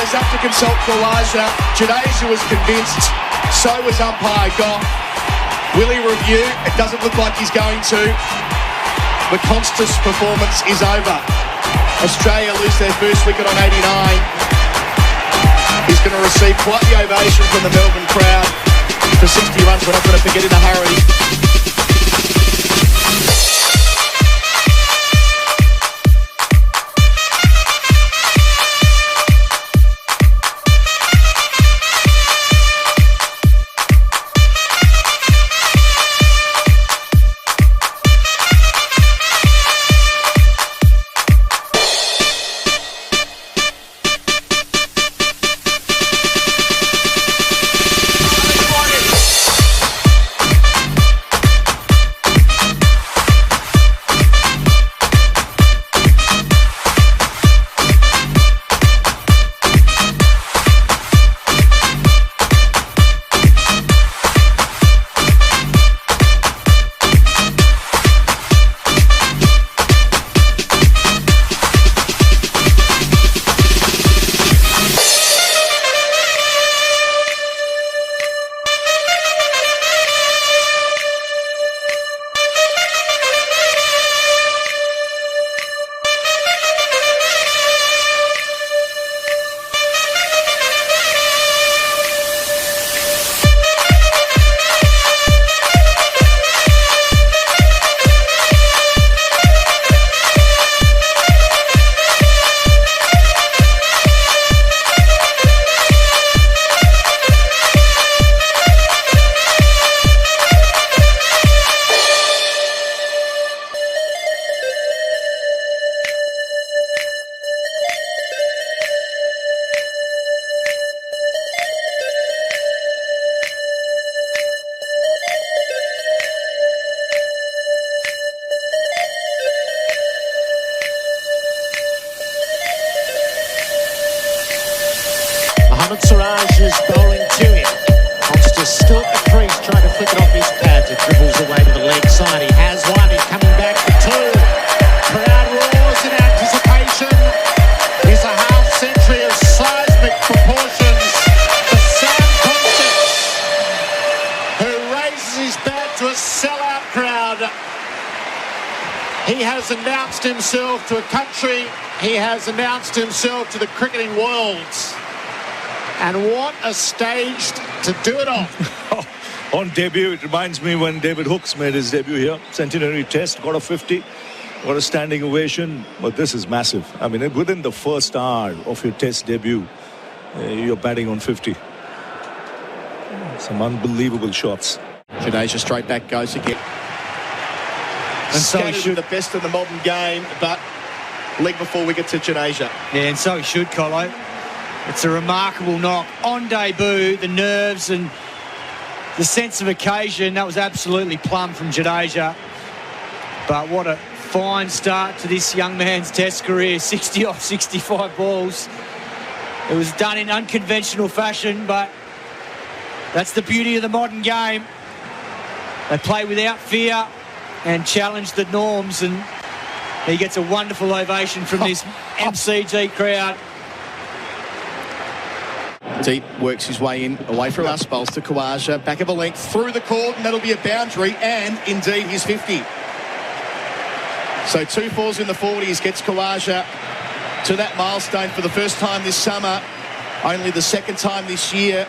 goes up to consult Khawaja. Jadeja was convinced, so was umpire Goff. Will he review? It doesn't look like he's going to. The Constance performance is over. Australia lose their first wicket on 89. He's going to receive quite the ovation from the Melbourne crowd. For 60 runs, we're not going to forget in a hurry. Siraj is bowling to him. Wants to still at the crease, trying to flick it off his pads. It dribbles away to the leg side. He has one. He's coming back for two. Crowd roars in anticipation. Here's a half century of seismic proportions for Sam Constance, who raises his bat to a sellout crowd. He has announced himself to a country. He has announced himself to the cricketing world. And what a stage to do it on. On debut, it reminds me when David Hooks made his debut here. Centenary Test, got a 50, got a standing ovation. But this is massive. I mean, within the first hour of your Test debut, you're batting on 50. Some unbelievable shots. Jadeja straight back goes again. And so he should. The best in the modern game, but leg before we get to Jadeja. Yeah, and so he should, Colo. It's a remarkable knock. On debut, the nerves and the sense of occasion, that was absolutely plumb from Jadeja. But what a fine start to this young man's Test career. 60 off 65 balls. It was done in unconventional fashion, but that's the beauty of the modern game. They play without fear and challenge the norms, and he gets a wonderful ovation from this MCG crowd. Deep works his way in, away from us, bowls to Khawaja, back of a length, through the court, and that'll be a boundary, and indeed he's 50. So 2 fours in the 40s gets Khawaja to that milestone for the first time this summer, only the second time this year,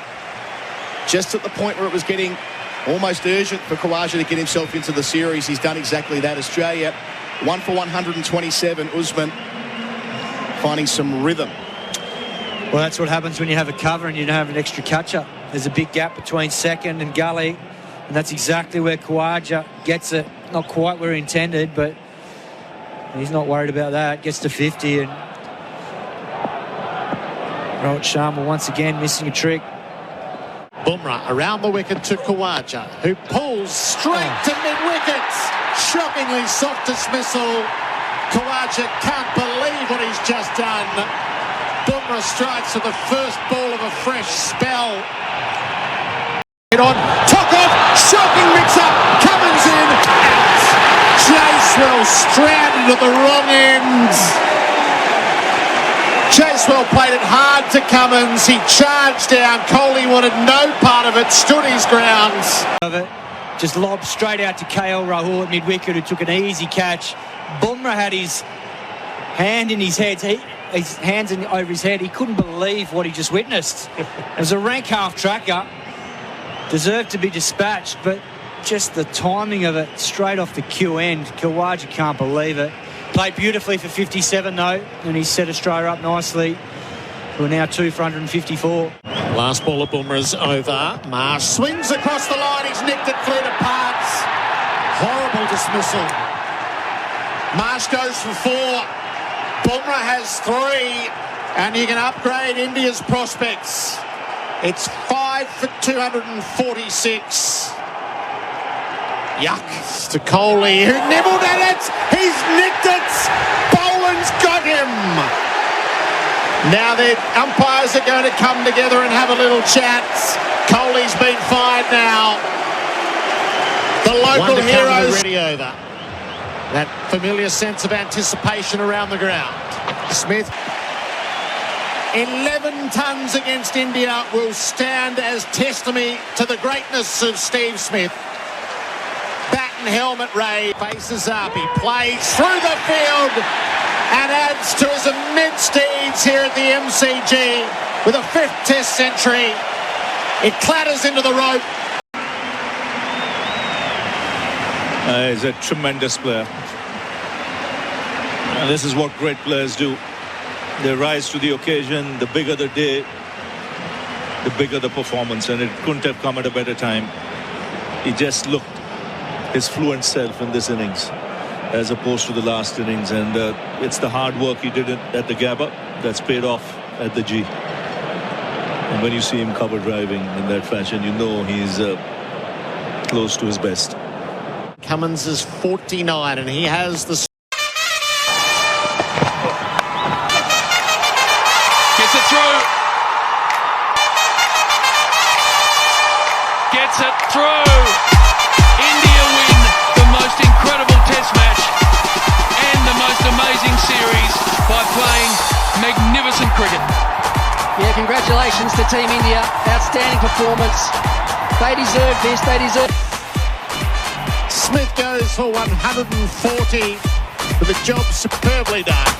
just at the point where it was getting almost urgent for Khawaja to get himself into the series. He's done exactly that. Australia 1 for 127. Usman finding some rhythm. Well, that's what happens when you have a cover and you don't have an extra catcher. There's a big gap between second and gully, and that's exactly where Khawaja gets it. Not quite where he intended, but he's not worried about that. Gets to 50, and Rohit Sharma once again missing a trick. Bumrah around the wicket to Khawaja, who pulls straight to mid-wicket. Shockingly soft dismissal. Khawaja can't believe what he's just done. Bumrah strikes for the first ball of a fresh spell. Hit on, took off, shocking mix-up, Cummins in, out. Jacewell stranded at the wrong end. Chaswell played it hard to Cummins. He charged down. Kohli wanted no part of it, stood his grounds. Just lobbed straight out to KL Rahul at mid-wicket, who took an easy catch. Bumrah had his hand in his head. His hands over his head. He couldn't believe what he just witnessed. It was a rank half-tracker. Deserved to be dispatched, but just the timing of it straight off the cue end. Khawaja can't believe it. Played beautifully for 57 though, and he set Australia up nicely. We're now 2 for 154. Last ball of Bumrah's over. Marsh swings across the line. He's nicked it through to Parks. Horrible dismissal. Marsh goes for 4. Bumrah has 3. And you can upgrade India's prospects. It's 5 for 246. Yuck. To Kohli, who nibbled at it. He's nicked it. Boland's got him. Now the umpires are going to come together and have a little chat. Kohli's been fined now. The local heroes ready over. That familiar sense of anticipation around the ground. Smith. 11 tons against India will stand as testimony to the greatness of Steve Smith. Bat and helmet Ray faces up. He plays through the field and adds to his immense deeds here at the MCG with a 5th Test century. It clatters into the rope. He's a tremendous player. And this is what great players do. They rise to the occasion. The bigger the day, the bigger the performance, and it couldn't have come at a better time. He just looked his fluent self in this innings as opposed to the last innings, and it's the hard work he did at the Gabba that's paid off at the G. And when you see him cover driving in that fashion, you know he's close to his best. Cummins is 49 and he has the... Gets it through. Gets it through. India win the most incredible Test match and the most amazing series by playing magnificent cricket. Yeah, congratulations to Team India. Outstanding performance. They deserve this. They deserve... Smith goes for 140 with the job superbly done.